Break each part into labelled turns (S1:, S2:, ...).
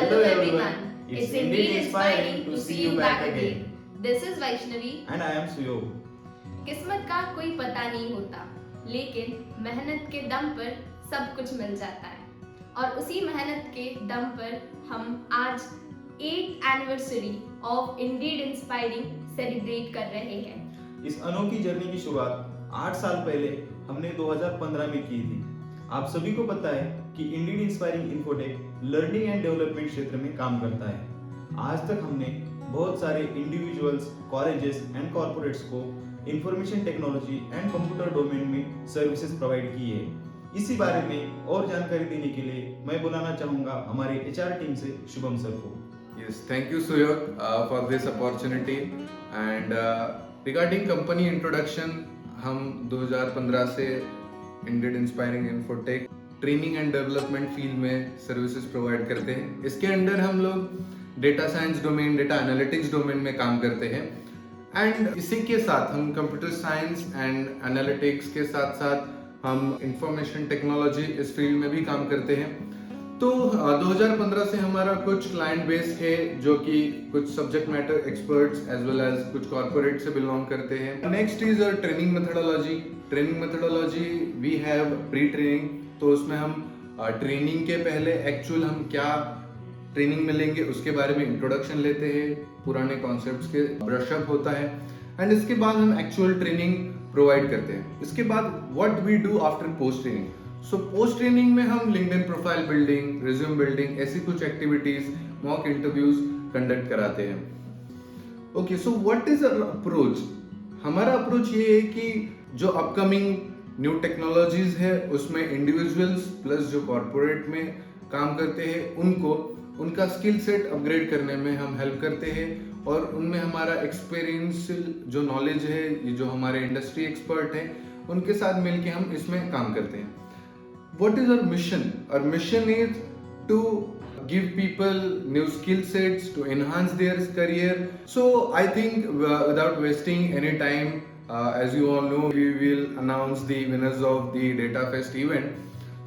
S1: Hello everyone. It's indeed inspiring to see you back again.
S2: This is Vaishnavi.
S1: And I am Suyog.
S2: किस्मत का कोई पता नहीं होता, लेकिन मेहनत के दम पर सब कुछ मिल जाता है। और उसी मेहनत के दम पर हम आज 8th anniversary of Indeed inspiring celebrate कर रहे हैं।
S1: इस अनोखी जर्नी की शुरुआत 8 साल पहले हमने 2015 में की थी। आप सभी को पता है कि Indeed inspiring infotech learning and development क्षेत्र में काम करता है। आज तक हमने बहुत सारे इंडिविजुअल्स, कॉलेजेस एंड कॉर्पोरेट्स को information technology and computer domain में सर्विसेज प्रोवाइड की है। इसी बारे में और जानकारी देने के लिए मैं बुलाना चाहूंगा हमारे एचआर टीम से शुभम सर को।
S3: Yes, thank you Suyog for this opportunity and regarding company introduction, हम 2015 से Indeed inspiring infotech training and development field में सर्विसेज प्रोवाइड करते हैं। इसके अंडर हम लोग data science domain, data analytics domain में काम करते हैं एंड इसी के साथ हम कंप्यूटर साइंस एंड एनालिटिक्स के साथ साथ हम इंफॉर्मेशन टेक्नोलॉजी इस फील्ड में भी काम करते हैं। तो 2015 से हमारा कुछ क्लाइंट बेस है जो कि कुछ subject matter experts as well as कुछ कॉर्पोरेट से बिलोंग करते हैं। Next is training methodology. Training methodology we have pre training, तो उसमें हम ट्रेनिंग के पहले एक्चुअल हम क्या ट्रेनिंग मिलेंगे उसके बारे में इंट्रोडक्शन लेते हैं, पुराने कॉन्सेप्ट्स के ब्रशअप होता है एंड इसके बाद हम एक्चुअल ट्रेनिंग प्रोवाइड करते हैं। इसके बाद what we do after post training. So post training में हम LinkedIn profile building, resume building, ऐसी कुछ एक्टिविटीज, मॉक इंटरव्यूज कंडक्ट कराते हैं। Okay, so what is our approach. हमारा अप्रोच ये है कि जो अपकमिंग न्यू टेक्नोलॉजीज है उसमें इंडिविजुअल्स प्लस जो कॉर्पोरेट में काम करते हैं उनको उनका स्किल सेट अपग्रेड करने में हम हेल्प करते हैं और उनमें हमारा एक्सपीरियंशियल जो नॉलेज है, जो हमारे इंडस्ट्री एक्सपर्ट हैं उनके साथ मिलके हम इसमें काम करते हैं। What is our mission? Our mission is to give people new skill sets to enhance their career. So I think without wasting any time, as you all know, we will announce the winners of the Data Fest event.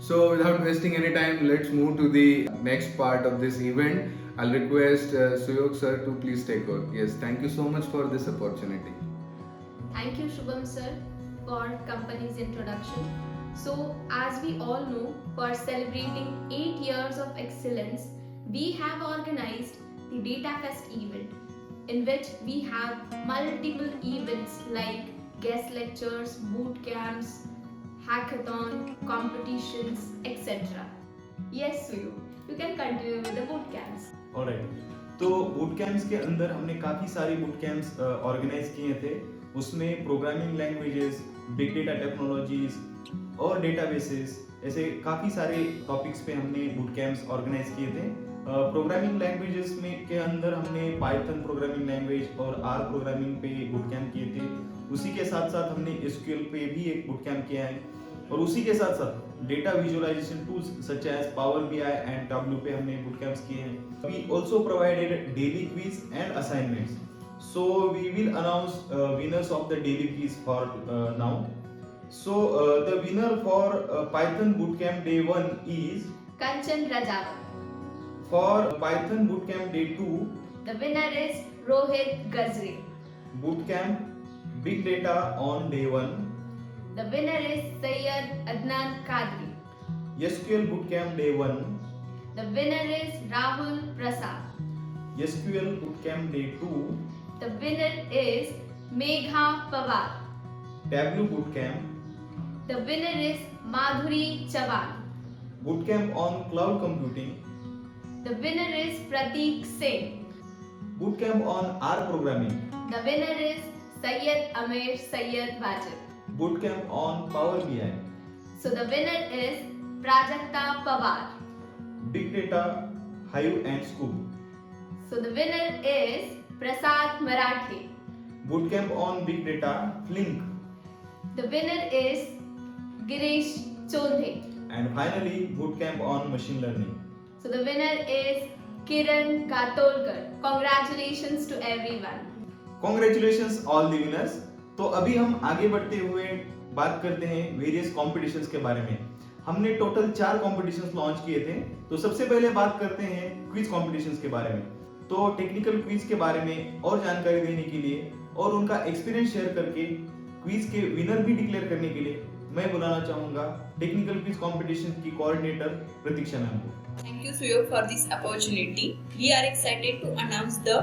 S3: So without wasting any time, let's move to the next part of this event. I'll request Suyog sir to please take over. Yes, thank you so much for this opportunity.
S2: Thank you Shubham sir for company's introduction. So, as we all know, for celebrating 8 years of excellence, we have organized the Data Fest event, in which we have multiple events like guest lectures, boot camps, hackathon, competitions, etc. Yes, Suyu, you can continue with the boot camps.
S1: Alright. तो boot camps के अंदर हमने काफी सारे boot camps organise किए थे। उसमें programming languages, big data technologies और डेटाबेसेस, ऐसे काफी सारे टॉपिक्स पे हमने बूट कैंप्स ऑर्गेनाइज किए थे। प्रोग्रामिंग लैंग्वेजेस में के अंदर हमने पाइथन प्रोग्रामिंग लैंग्वेज और आर प्रोग्रामिंग पे बूट कैंप किए थे। उसी के साथ साथ हमने एसक्यूएल पे भी एक बूट कैंप किया है और उसी के साथ साथ data visualization tools such as Power BI and Tableau पे हमने बूट कैंप्स किए हैं। We also provided daily quiz and assignments. So we will announce winners of the daily quiz for now. So the winner for Python Bootcamp Day 1 is
S2: Kanchan Rajawat.
S1: For Python Bootcamp Day 2,
S2: The winner is Rohit Gazri.
S1: Bootcamp Big Data on Day 1,
S2: The winner is Sayyid Adnan Kadri.
S1: SQL Bootcamp Day 1,
S2: The winner is Rahul Prasad.
S1: SQL Bootcamp Day 2,
S2: The winner is Megha Pawar.
S1: Tableau Bootcamp,
S2: The winner is Madhuri Chavan.
S1: Bootcamp on Cloud Computing,
S2: The winner is Prateek Singh.
S1: Bootcamp on R Programming,
S2: The winner is Syed Amir Syed Wajid.
S1: Bootcamp on Power BI,
S2: So the winner is Prajakta Pawar.
S1: Big Data, Hive and Scoop.
S2: So the winner is Prasad Marathe.
S1: Bootcamp on Big Data, Flink.
S2: The winner is Girish Chondhe.
S1: And finally, Bootcamp on Machine Learning.
S2: So the winner is Kiran Gatolkar. Congratulations to everyone.
S1: Congratulations all the winners. तो अभी हम आगे बढ़ते हुए बात करते हैं various competitions के बारे में। हमने टोटल 4 कॉम्पिटिशन्स लॉन्च किए थे। तो सबसे पहले बात करते हैं क्विज कॉम्पिटिशन्स के बारे में। तो टेक्निकल क्विज के बारे में और जानकारी देने के लिए और उनका एक्सपीरियंस शेयर करके क्विज के विनर भी डिक्लेयर करने के लिए मैं बुलाना चाहूंगा टेक्निकल क्विज कंपटीशन की कोऑर्डिनेटर प्रतीक्षा मैम को।
S4: Thank you, Suyog, for this opportunity. We are excited to announce the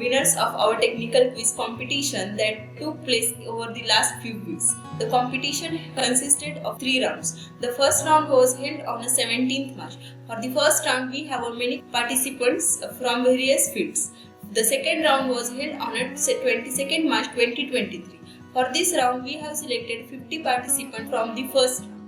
S4: winners of our technical quiz competition that took place over the last few weeks. The competition consisted of 3 rounds. The first round was held on the 17th March. For the first round, we have many participants from various fields. The second round was held on the 22nd March 2023. For this round, we have selected 50 participants from the first round.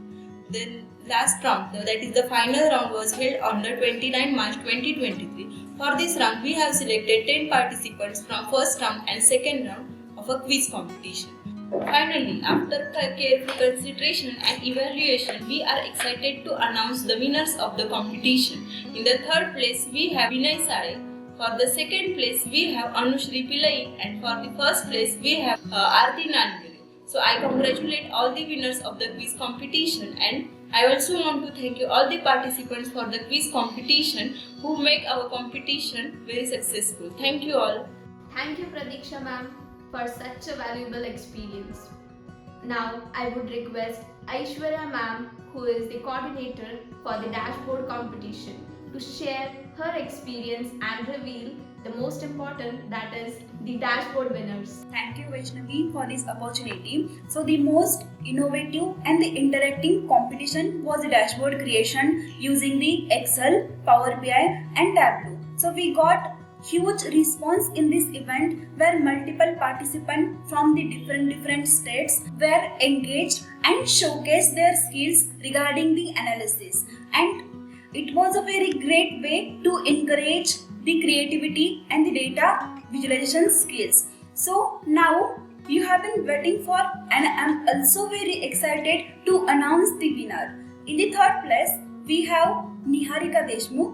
S4: Then last round, that is the final round, was held on the 29th March 2023. For this round, we have selected 10 participants from first round and second round of a quiz competition. Finally, after careful consideration and evaluation, we are excited to announce the winners of the competition. In the third place, we have Vinay Sare. For the second place, we have Anushri Pillai, and for the first place, we have Aarti Nangere. So I congratulate all the winners of the quiz competition, and I also want to thank you all the participants for the quiz competition who make our competition very successful. Thank you all.
S2: Thank you, Pradiksha ma'am, for such a valuable experience. Now, I would request Aishwarya ma'am, who is the coordinator for the dashboard competition, to share her experience and reveal the most important, that is the dashboard winners.
S5: Thank you, Vaishnavi, for this opportunity. So the most innovative and the interacting competition was the dashboard creation using the Excel, Power BI and Tableau. So we got huge response in this event where multiple participants from the different states were engaged and showcased their skills regarding the analysis. And it was a very great way to encourage the creativity and the data visualization skills. So now you have been waiting for, and I am also very excited to announce the winner. In the third place, we have Niharika Deshmukh.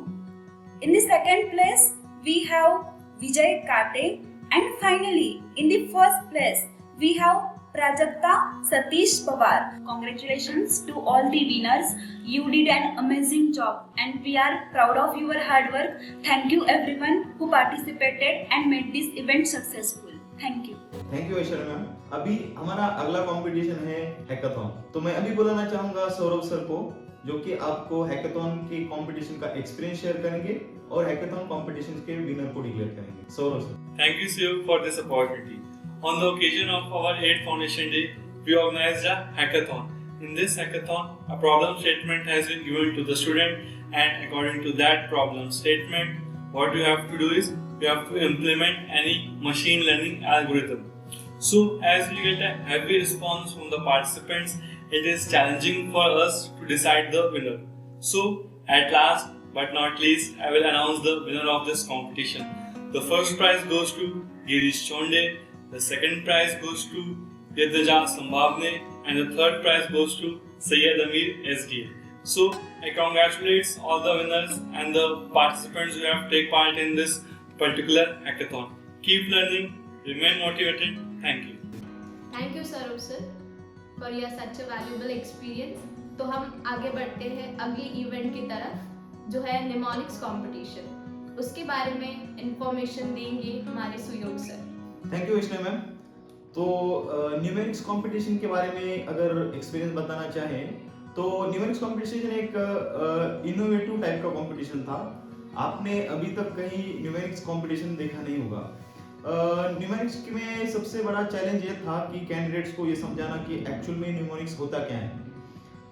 S5: In the second place, we have Vijay Kate. And finally, in the first place, we have Prajakta Satish Pawar. Congratulations to all the winners. You did an amazing job and we are proud of your hard work. Thank you everyone who participated and made this event successful. Thank you.
S1: Thank you Aishwarya ma'am. अभी हमारा अगला competition है hackathon. तो मैं अभी बुलाना चाहूंगा Saurabh sir को, जो कि आपको हैकाथॉन के कंपटीशन का एक्सपीरियंस शेयर करेंगे और हैकाथॉन कंपटीशन के विनर को डिक्लेयर करेंगे। Saurabh sir.
S6: Thank you, Suyog, for this opportunity. On the occasion of our 8th Foundation Day, we organized a hackathon. In this hackathon, a problem statement has been given to the student, and according to that problem statement, what you have to do is you have to implement any machine learning algorithm. So, as we get a heavy response from the participants, it is challenging for us to decide the winner. So, at last but not least, I will announce the winner of this competition. The first prize goes to Girish Chonde, the second prize goes to Yadaja Sambhavne, and the third prize goes to Syed Amir SDA. So, I congratulate all the winners and the participants who have taken part in this particular hackathon. Keep learning, remain motivated. Thank you.
S2: Thank you, Saurabh sir, for your such a valuable experience. तो हम आगे बढ़ते हैं अगली event की तरफ, जो है निमोनिक्स कंपटीशन। उसके बारे में इंफॉर्मेशन देंगे हमारे Suyog sir.
S1: Thank you Vaishnav ma'am. तो न्यूमेरिक्स कंपटीशन के बारे में अगर एक्सपीरियंस बताना चाहें तो न्यूमेरिक्स कंपटीशन एक इनोवेटिव टाइप का कंपटीशन था। आपने अभी तक कहीं न्यूमेरिक्स कंपटीशन देखा नहीं होगा। न्यूमेरिक्स में सबसे बड़ा चैलेंज ये था कि कैंडिडेट्स को ये समझाना कि एक्चुअल में न्यूमेरिक्स होता क्या है।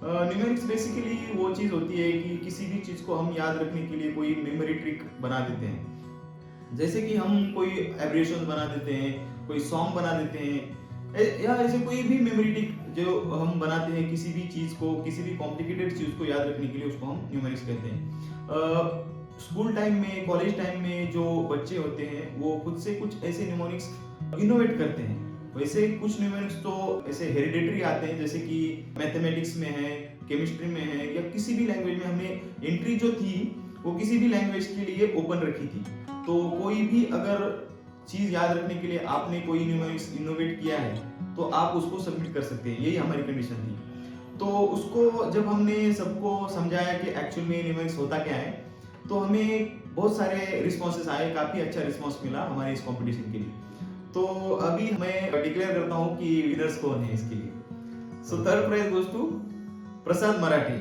S1: न्यूमेरिक्स बेसिकली वो चीज़ होती है कि किसी भी चीज़ को हम याद रखने के लिए कोई मेमोरी ट्रिक बना देते हैं। जैसे कि हम कोई एब्रेशंस बना देते हैं, कोई सॉन्ग बना देते हैं, या ऐसे कोई भी मेमोरी ट्रिक जो हम बनाते हैं किसी भी चीज़ को, किसी भी कॉम्प्लिकेटेड चीज़ को याद रखने के लिए, उसको हम न्यूमेरिक्स कहते हैं। स्कूल टाइम में, कॉलेज टाइम में जो बच्चे होते हैं वो खुद से कुछ ऐसे न्यूमेरिक्स इनोवेट करते हैं। वैसे कुछ न्यूमेरिक्स तो ऐसे हेरिडेटरी आते हैं, जैसे कि मैथमेटिक्स में है, केमिस्ट्री में है, या किसी भी लैंग्वेज में हमने एंट्री जो थी वो किसी भी लैंग्वेज के लिए ओपन रखी थी। तो कोई भी अगर चीज़ याद रखने के लिए आपने कोई न्यूमेरिक्स इनोवेट किया है तो आप उसको सबमिट कर सकते हैं। यही हमारी कंडीशन थी। तो उसको जब हमने सबको समझाया कि एक्चुअल में न्यूमेरिक्स होता क्या है, तो हमें बहुत सारे रिस्पॉन्सेस आए, काफ़ी अच्छा रिस्पॉन्स मिला हमारे इस कंपटीशन के लिए। तो अभी मैं डिक्लेयर करता हूँ कि विनर्स कौन है इसके लिए। So third prize goes to Prasad Marathi.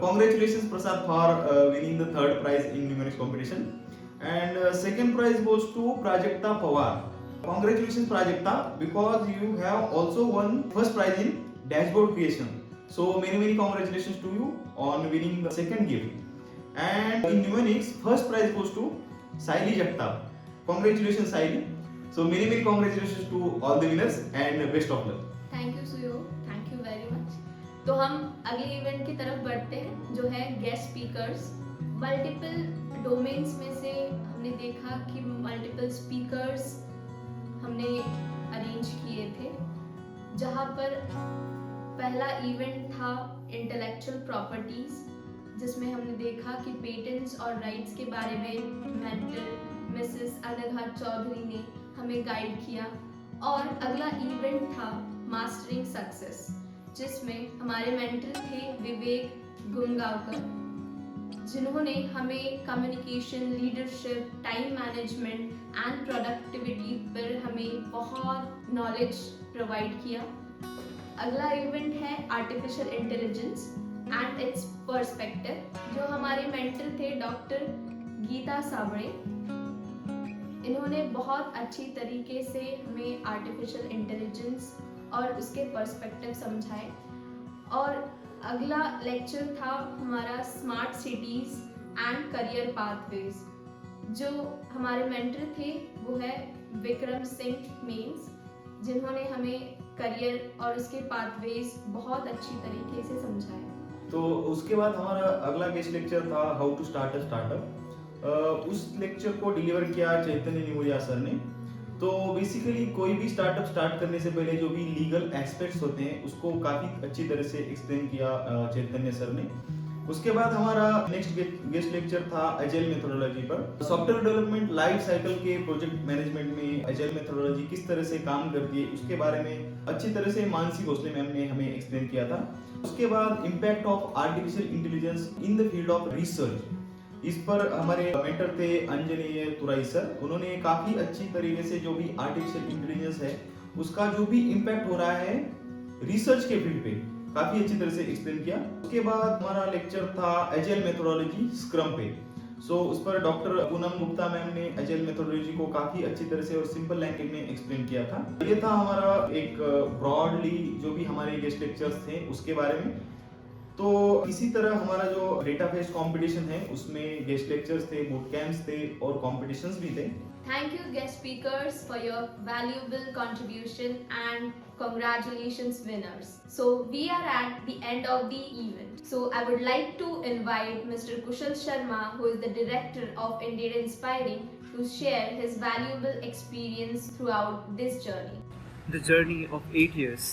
S1: Congratulations Prasad for winning the third prize in numerics competition. And second prize goes to Prajakta Pawar. Congratulations Prajakta, because you have also won first prize in dashboard creation. So many congratulations to you on winning the second gift. And in numerics, first prize goes to Saili Jagtap. Congratulations Saili. So many congratulations to all the winners and best of luck.
S2: Thank you Suyog, thank you very much. तो हम अगले event की तरफ बढ़ते हैं जो है guest speakers. Multiple domains में से हमने देखा कि मल्टीपल स्पीकर्स हमने अरेंज किए थे, जहाँ पर पहला इवेंट था इंटेलेक्चुअल प्रॉपर्टीज, जिसमें हमने देखा कि पेटेंट्स और राइट्स के बारे में मेंटर मिसेस अनघा चौधरी ने हमें गाइड किया। और अगला इवेंट था मास्टरिंग सक्सेस, जिसमें हमारे मेंटर थे विवेक गुंगावकर, जिन्होंने हमें communication, leadership, time management and productivity पर हमें बहुत नॉलेज प्रोवाइड किया। अगला इवेंट है artificial intelligence and it's perspective, जो हमारे मेंटर थे डॉक्टर गीता साबड़े। इन्होंने बहुत अच्छी तरीके से हमें आर्टिफिशियल इंटेलिजेंस और उसके पर्सपेक्टिव समझाए। और अगला लेक्चर था हमारा smart cities and career pathways. जो हमारे मेंटर थे वो है विक्रम सिंह मेंस, जिन्होंने हमें करियर और उसके पाथवेज बहुत अच्छी तरीके से समझाया।
S1: तो उसके बाद हमारा अगला गेस्ट लेक्चर था how to start a startup. उस लेक्चर को डिलीवर किया चैतन्य निमोरिया सर ने। तो बेसिकली कोई भी स्टार्टअप स्टार्ट करने से पहले जो भी लीगल एस्पेक्ट्स होते हैं उसको काफ़ी अच्छी तरह से एक्सप्लेन किया चैतन्य सर ने। उसके बाद हमारा नेक्स्ट गेस्ट लेक्चर था एजाइल मेथोडोलॉजी पर। सॉफ्टवेयर डेवलपमेंट लाइफ साइकिल के प्रोजेक्ट मैनेजमेंट में एजाइल मेथोडोलॉजी किस तरह से काम करती है उसके बारे में अच्छी तरह से मानसी भोसले मैम ने हमें एक्सप्लेन किया था। उसके बाद impact of artificial intelligence in the field of research, इस पर हमारे मेंटर थे अंजनेय तुराई सर। उन्होंने काफ़ी अच्छी तरीके से जो भी आर्टिफिशियल इंटेलिजेंस है उसका जो भी इम्पैक्ट हो रहा है रिसर्च के फील्ड पे काफ़ी अच्छी तरह से एक्सप्लेन किया। उसके बाद हमारा लेक्चर था एजाइल मेथोडोलॉजी स्क्रम पे। उस पर डॉक्टर पूनम गुप्ता मैम ने एजाइल मेथोडोलॉजी को काफ़ी अच्छी तरह से और सिंपल लैंग्वेज में एक्सप्लेन किया था। ये था हमारा एक ब्रॉडली जो भी हमारे गेस्ट लेक्चर्स थे उसके बारे में। तो इसी तरह हमारा जो डेटा बेस्ड कंपटीशन है उसमें गेस्ट लेक्चर्स थे, बूट कैंप्स थे और कॉम्पिटिशन्स भी थे।
S2: Thank you guest speakers for your valuable contribution and congratulations winners. So we are at the end of the event. So I would like to invite Mr. Kushal Sharma, who is the director of Indeed Inspiring, to share his valuable experience throughout this journey.
S7: The journey of 8 years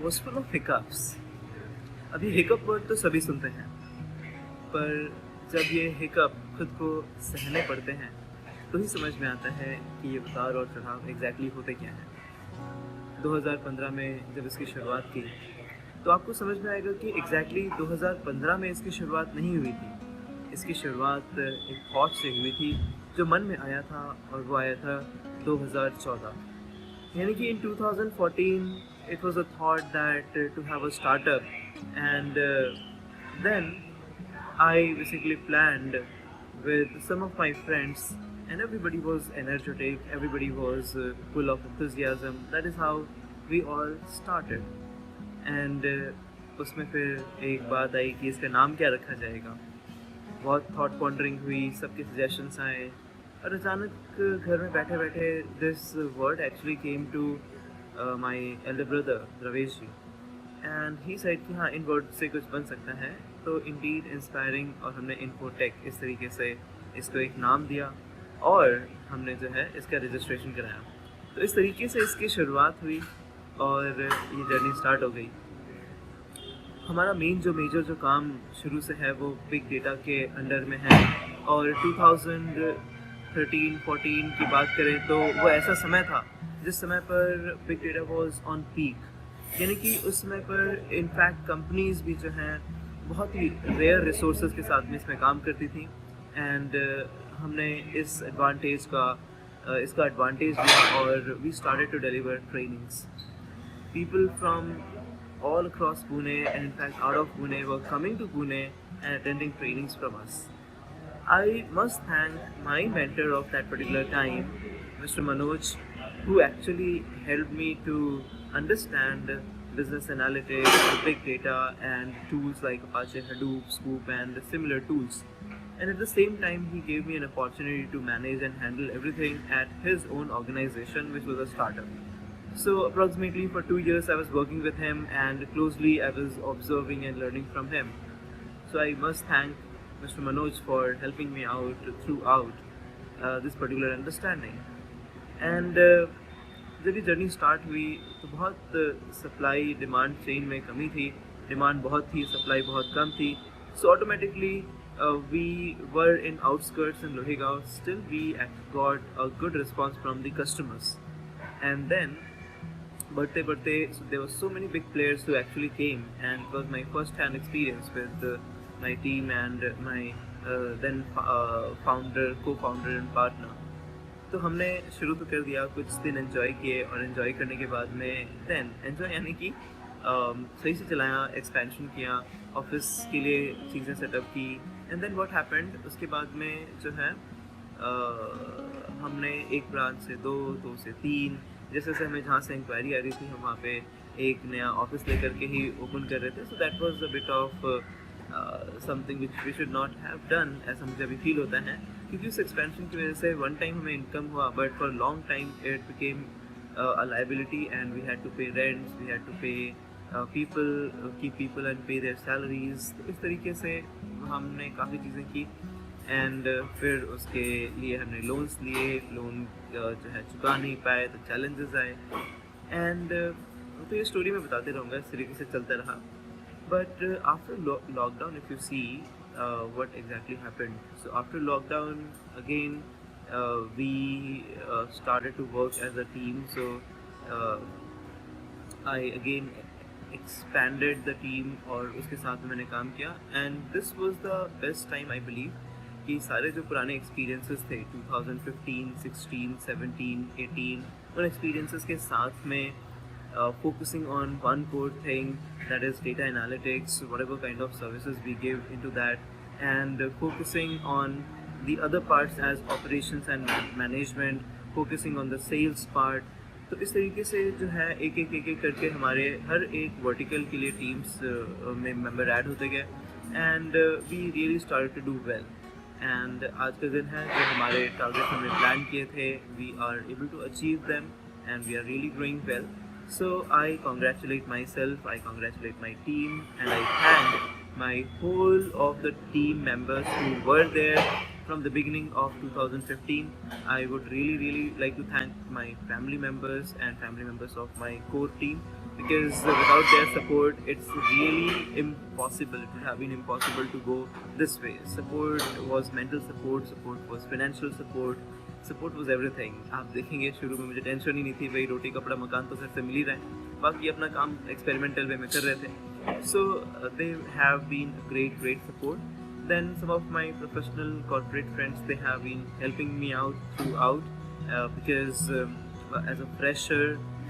S7: was full of hiccups. अभी hiccup word तो सभी सुनते हैं, पर जब ये hiccup खुद को सहने पड़ते हैं तो ही समझ में आता है कि ये उतार और चढ़ाव एग्जैक्टली होते क्या हैं। 2015 में जब इसकी शुरुआत की तो आपको समझ में आएगा कि एग्जैक्टली 2015 में इसकी शुरुआत नहीं हुई थी। इसकी शुरुआत एक थॉट से हुई थी जो मन में आया था, और वो आया था 2014। यानी कि इन 2014 it was a thought that to have a startup, and then I basically planned with some of my friends, and everybody was energetic, everybody was full of enthusiasm. That is how we all started. And उसमें फिर एक बात आई कि इसका नाम क्या रखा जाएगा। बहुत थॉट पॉन्डरिंग हुई, सबके सजेशंस आए, और अचानक घर में बैठे बैठे this word actually came to my elder brother Ravesh ji, and he said कि हाँ इन वर्ड से कुछ बन सकता है। तो इंडीड इंस्पायरिंग और हमने इन्फोटेक इस तरीके से इसको एक नाम दिया और हमने जो है इसका रजिस्ट्रेशन कराया। तो इस तरीके से इसकी शुरुआत हुई और ये जर्नी स्टार्ट हो गई। हमारा मेजर जो काम शुरू से है वो बिग डेटा के अंडर में है, और 2013-14 की बात करें तो वो ऐसा समय था जिस समय पर big data was on peak. यानी कि उस समय पर इनफैक्ट कंपनीज भी जो हैं बहुत ही रेयर रिसोर्सेज के साथ में इसमें काम करती थी एंड हमने इसका एडवांटेज लिया और we started to deliver trainings. People from all across Pune and in fact out of Pune were coming to Pune and attending trainings from us. I must thank my mentor of that particular time, Mr. Manoj, who actually helped me to understand business analytics, big data and tools like Apache Hadoop, Scoop and similar tools. And at the same time, he gave me an opportunity to manage and handle everything at his own organization, which was a startup. So approximately for 2 years I was working with him and closely I was observing and learning from him. So I must thank Mr. Manoj for helping me out throughout this particular understanding. And जब ये journey start हुई तो बहुत supply demand chain में कमी थी. Demand बहुत थी, सप्लाई बहुत कम थी. So automatically we were in outskirts in Lohegaon. Still we got a good response from the customers. And then बढ़ते so there were so many big players who actually came and it was my first hand experience with my team and my then co-founder and partner. तो हमने शुरू तो कर दिया, कुछ दिन enjoy किए और एंजॉय करने के बाद में then एंजॉय यानी कि सही से चलाया, एक्सपेंशन किया, ऑफिस के लिए चीज़ें सेटअप की एंड देन व्हाट हैपेंड उसके बाद में जो है हमने एक ब्रांच से 2 से 3 जैसे जैसे हमें जहाँ से इंक्वायरी आ रही थी हम वहाँ पे एक नया ऑफिस लेकर के ही ओपन कर रहे थे. So that was a bit of something which we should not have done, ऐसा मुझे अभी फील होता है क्योंकि उस एक्सपेंशन की वजह से वन टाइम हमें इनकम हुआ but for long time it became a liability and we had to pay rents, we had to pay people and pay their salaries. तो इस तरीके से हमने काफ़ी चीज़ें की एंड फिर उसके लिए हमने लोन्स लिए, लोन जो है चुका नहीं पाए तो चैलेंजेस आए एंड तो ये स्टोरी मैं बताते रहूँगा, इस तरीके से चलता रहा. But after lockdown if you see what exactly happened, so after lockdown again we started to work as a team. So I again expanded the team और उसके साथ मैंने काम किया and this was the best time I believe कि सारे जो पुराने एक्सपीरियंसेस थे 2015, 16, 17, 18 उन एक्सपीरियंसेस के साथ में focusing on one core thing, that is data analytics, whatever kind of services we give into that, and focusing on the other parts as operations and management, focusing on the sales part. तो इस तरीके से जो है एक करके हमारे हर एक वर्टिकल के लिए टीम्स में मेंबर ऐड होते गए and we really started to do well. And आज का दिन है जो हमारे टारगेट हमने प्लान किए थे, we are able to achieve them and we are really growing well. So I congratulate myself, I congratulate my team and I thank my whole of the team members who were there from the beginning of 2015. I would really like to thank my family members and family members of my core team because without their support it's really impossible, it would have been impossible to go this way. Support was mental support, support was financial support, support was everything. आप देखेंगे शुरू में मुझे tension ही नहीं थी, भाई रोटी कपड़ा मकान तो घर से मिल ही रहा है, बाकी अपना काम एक्सपेरिमेंटल वे में कर रहे थे. So they have been a great support. Then some of my professional corporate friends, they have been helping me out throughout because as a fresher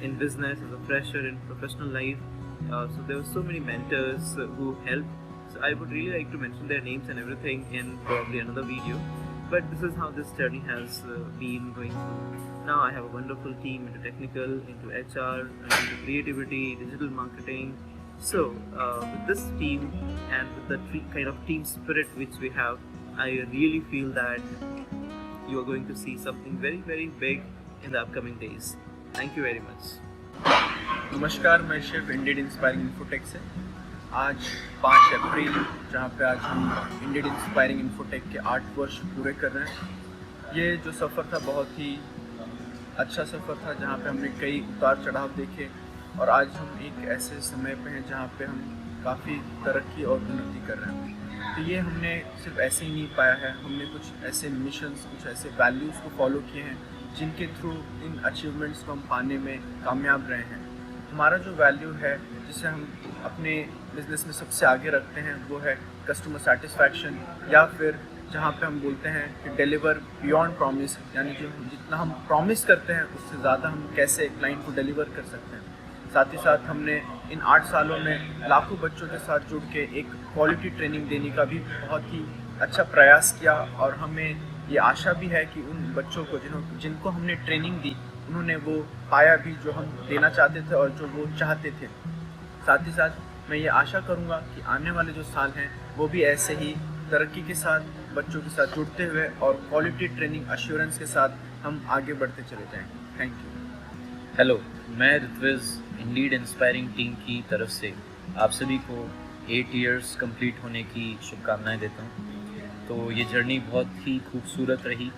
S7: in business, as a fresher in professional life, so there were so many mentors who helped. So I would really like to mention their names and everything in probably another video. But this is how this journey has been going through. Now I have a wonderful team into technical, into HR, into creativity, digital marketing. So with this team and with the kind of team spirit which we have, I really feel that you are going to see something very big in the upcoming days. Thank you very much.
S8: नमस्कार, मैं Shiv Indian inspiring infotech से. आज 5 अप्रैल जहाँ पे आज हम Indian inspiring infotech के 8 वर्ष पूरे कर रहे हैं. ये जो सफ़र था बहुत ही अच्छा सफ़र था जहाँ पे हमने कई उतार चढ़ाव देखे और आज हम एक ऐसे समय पे हैं जहाँ पे हम काफ़ी तरक्की और उन्नति कर रहे हैं. तो ये हमने सिर्फ ऐसे ही नहीं पाया है, हमने कुछ ऐसे मिशंस, कुछ ऐसे वैल्यूज़ को फॉलो किए हैं जिनके थ्रू इन अचीवमेंट्स को हम पाने में कामयाब रहे हैं. हमारा जो वैल्यू है जिसे हम अपने बिजनेस में सबसे आगे रखते हैं वो है कस्टमर सेटिस्फैक्शन, या फिर जहाँ पे हम बोलते हैं कि डिलीवर बियॉन्ड प्रॉमिस, यानी जो जितना हम प्रॉमिस करते हैं उससे ज़्यादा हम कैसे क्लाइंट को डिलीवर कर सकते हैं। साथ ही साथ हमने इन 8 सालों में लाखों बच्चों के साथ जुड़ के एक क्वालिटी ट्रेनिंग देने का भी बहुत ही अच्छा प्रयास किया, और हमें ये आशा भी है कि उन बच्चों को जिनको हमने ट्रेनिंग दी उन्होंने वो पाया भी जो हम देना चाहते थे और जो वो चाहते थे। साथ ही साथ मैं ये आशा करूँगा कि आने वाले जो साल हैं वो भी ऐसे ही तरक्की के साथ बच्चों के साथ जुड़ते हुए और क्वालिटी ट्रेनिंग एश्योरेंस के साथ हम आगे बढ़ते चले जाएंगे। Thank you.
S9: हेलो, मैं ऋत्विज इंडीड इंस्पायरिंग टीम की तरफ से आप सभी को 8 इयर्स कंप्लीट होने की शुभकामनाएं देता हूं। तो ये जर्नी बहुत ही खूबसूरत रही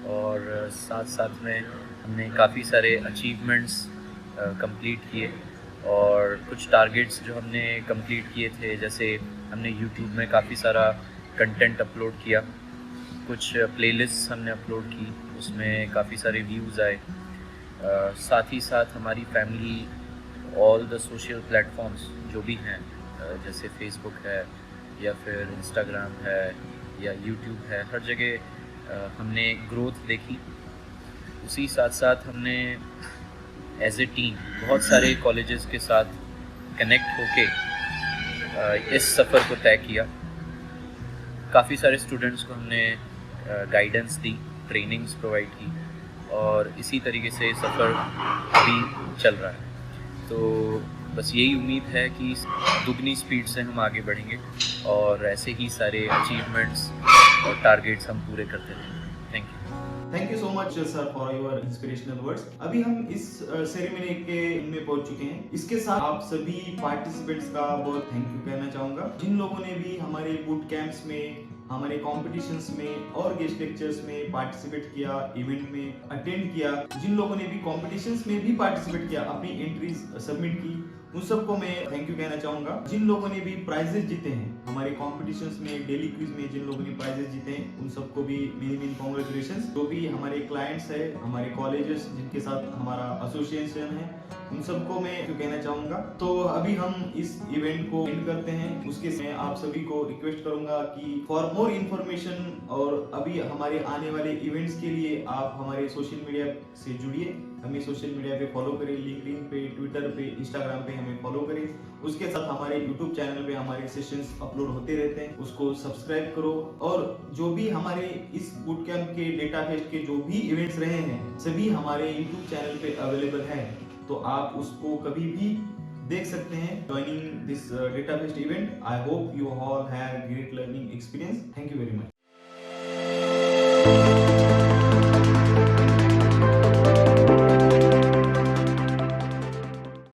S9: और साथ साथ में हमने काफ़ी सारे अचीवमेंट्स कंप्लीट किए और कुछ टारगेट्स जो हमने कंप्लीट किए थे, जैसे हमने यूट्यूब में काफ़ी सारा कंटेंट अपलोड किया, कुछ प्लेलिस्ट्स हमने अपलोड की, उसमें काफ़ी सारे व्यूज़ आए। साथ ही साथ हमारी family all the social platforms जो भी हैं, जैसे फेसबुक है या फिर इंस्टाग्राम है या यूट्यूब है, हर जगह हमने ग्रोथ देखी। उसी साथ साथ हमने एज ए टीम बहुत सारे कॉलेजेस के साथ कनेक्ट होके इस सफ़र को तय किया। काफ़ी सारे स्टूडेंट्स को हमने गाइडेंस दी, ट्रेनिंग्स प्रोवाइड की और इसी तरीके से सफ़र अभी चल रहा है। तो बस यही उम्मीद है कि दुगनी स्पीड से हम आगे बढ़ेंगे और ऐसे ही सारे अचीवमेंट्स और टारगेट्स हम पूरे करते रहेंगे। Thank you.
S1: Thank you so much sir for your inspirational words. अभी हम इस सेरेमनी के में पहुंच चुके हैं। इसके साथ आप सभी पार्टिसिपेंट्स का बहुत थैंक यू कहना चाहूंगा, जिन लोगों ने भी हमारे बूट कैंप्स में, हमारे कॉम्पिटिशंस में और गेस्ट लेक्चर्स में पार्टिसिपेट किया, इवेंट में अटेंड किया, जिन लोगों ने भी कॉम्पिटिशंस में भी पार्टिसिपेट किया, अपनी एंट्रीज सबमिट की, उन सबको मैं थैंक यू कहना चाहूंगा। जिन लोगों ने भी प्राइजेस जीते हैं हमारे कॉम्पिटिशंस में, डेली क्विज में जिन लोगों ने प्राइजेस जीते हैं, उन सबको भी मेनी कॉन्ग्रेचुलेशंस। जो भी हमारे क्लाइंट्स है, हमारे कॉलेजेस जिनके साथ हमारा एसोसिएशन है, उन सबको मैं जो कहना चाहूंगा। तो अभी हम इस इवेंट को एंड करते हैं। उसके मैं आप सभी को रिक्वेस्ट करूंगा कि फॉर मोर इन्फॉर्मेशन और अभी हमारे आने वाले इवेंट्स के लिए आप हमारे सोशल मीडिया से जुड़िए। हमें सोशल मीडिया पे फॉलो करें, लिंक्डइन पे, ट्विटर पे, इंस्टाग्राम पे हमें फॉलो करें। उसके साथ हमारे यूट्यूब चैनल पे हमारे सेशंस अपलोड होते रहते हैं, उसको सब्सक्राइब करो। और जो भी हमारे इस बूट कैंप के डेटा फेस्ट के जो भी इवेंट्स रहे हैं सभी हमारे यूट्यूब चैनल पे अवेलेबल है, तो आप उसको कभी भी देख सकते हैं। Joining this data fest event, I hope you all have great learning experience. Thank you very much.